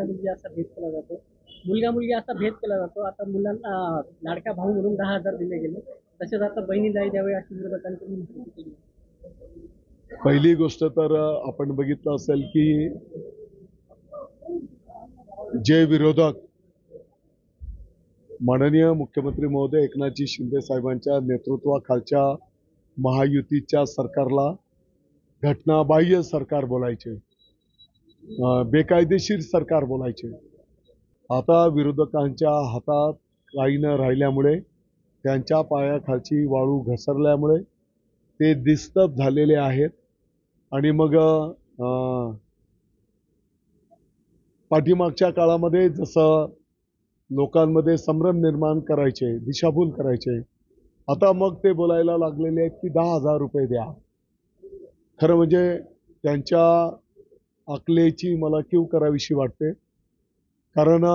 मुलगा असा भेद केला जातो, मुलगा मुलगी असा भेद केला जातो। आता मुलांना लाडका भाऊ म्हणून 10,000 दिले गेले, तसेच आता बहिणी नाही द्यावे अशी विरोधकांची माहिती केली। पहिली गोष्ट तर आपण बघितलं असेल की जे विरोधक माननीय मुख्यमंत्री महोदय एकनाथजी शिंदे साहेबांच्या नेतृत्वाखालच्या महायुतीच्या सरकारला घटनाबाह्य सरकार बोलायचे, बेकायदेशीर सरकार बोलायचे। आता विरोधकांच्या हातात काही न राहिल्यामुळे, त्यांच्या पायाखालची वाळू घसरल्यामुळे ते डिस्टर्ब झालेले आहेत आणि मग पाठीमागच्या काळामध्ये जसं लोकांमध्ये संभ्रम निर्माण करायचे, दिशाभूल करायचे, आता मग ते बोलायला लागलेले आहेत की 10,000 रुपये द्या। खरं म्हणजे त्यांच्या अकलेची मला कीव करावीशी वाटते, कारण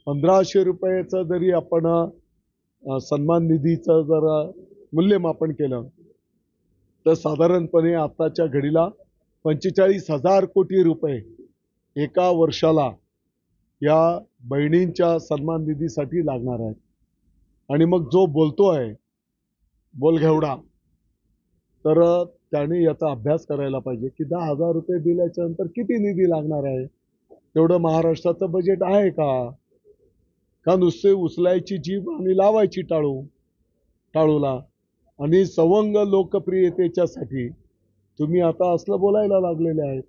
1500 रुपयाचं जरी आपण सन्मान निधीचं जर मूल्यमापन केलं तर साधारणपणे आताच्या घडीला 45,000 कोटी रुपये एका वर्षाला या बहिणींच्या सन्मान निधीसाठी लागणार आहेत। आणि मग जो बोलतोय बोलघेवडा, तर त्याने याचा अभ्यास करायला पाहिजे की 10,000 रुपये दिल्याच्या नंतर किती निधी लागणार आहे, तेवढं महाराष्ट्राचं बजेट आहे का नुसते उचलायची जीभ आणि लावायची टाळूला। आणि सवंग लोकप्रियतेच्यासाठी तुम्ही आता असलं बोलायला लागलेले आहेत,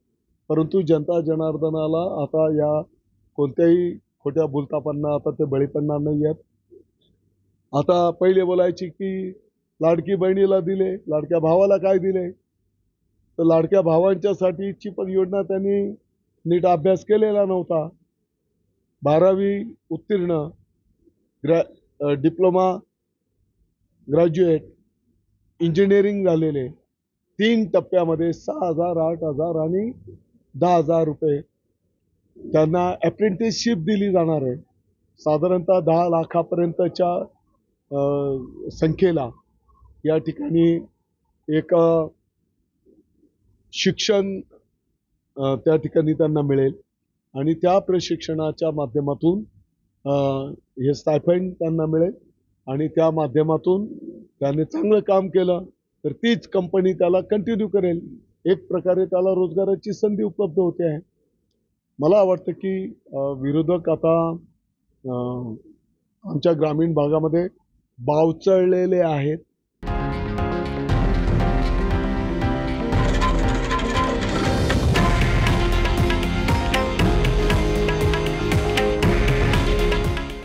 परंतु जनता जनार्दनाला आता या कोणत्याही खोट्या बोलतापांना आता ते बळी पडणार नाही आहेत। आता पहिले बोलायची की लाडकी बहिणीला दिले, लाडक्या भावाला काय दिले, तर लाडक्या भावांच्यासाठीची पण योजना त्यांनी नीट अभ्यास केलेला नव्हता। 12वी उत्तीर्ण, डिप्लोमा, ग्रॅज्युएट, इंजिनिअरिंग झालेले 3 टप्प्यामध्ये 6,000, 8,000 आणि 10,000 रुपये त्यांना अप्रेंटिसशिप दिली जाणार आहे। साधारणतः 10 लाखापर्यंतच्या संख्येला या ठिकाणी एक शिक्षण त्या ठिकाणी त्यांना मिळेल आणि त्या प्रशिक्षणाच्या माध्यमातून हे स्टायफंड त्यांना मिळेल आणि त्या माध्यमातून त्याने चांगलं काम केलं तर तीच कंपनी त्याला कंटिन्यू करेल। एक प्रकारे त्याला रोजगाराची संधी उपलब्ध होते आहे। मला वाटतं की विरोधक आता आमच्या ग्रामीण भागामध्ये बावचळलेले आहेत।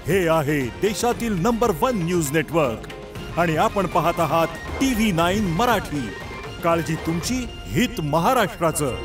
हे आहे देशातील नंबर 1 न्यूज नेटवर्क आणि आपण पाहत आहात TV9 मराठी। काळजी तुमची, हित महाराष्ट्राचं।